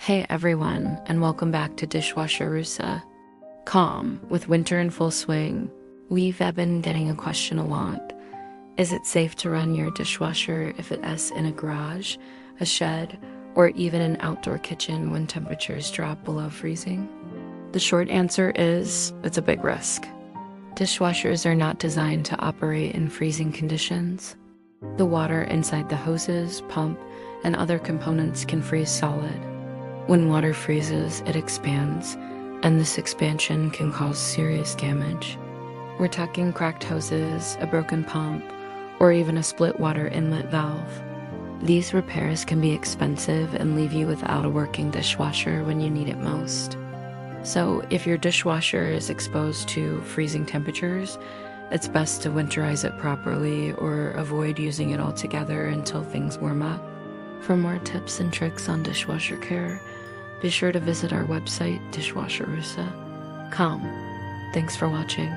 Hey everyone, and welcome back to Dishwasher Rusa. Calm, with winter in full swing, we've been getting a question a lot. Is it safe to run your dishwasher if it's in a garage, a shed, or even an outdoor kitchen when temperatures drop below freezing? The short answer is, it's a big risk. Dishwashers are not designed to operate in freezing conditions. The water inside the hoses, pump, and other components can freeze solid. When water freezes, it expands, and this expansion can cause serious damage. We're talking cracked hoses, a broken pump, or even a split water inlet valve. These repairs can be expensive and leave you without a working dishwasher when you need it most. So if your dishwasher is exposed to freezing temperatures, it's best to winterize it properly or avoid using it altogether until things warm up. For more tips and tricks on dishwasher care, be sure to visit our website, dishwasherrusa.com. Thanks for watching.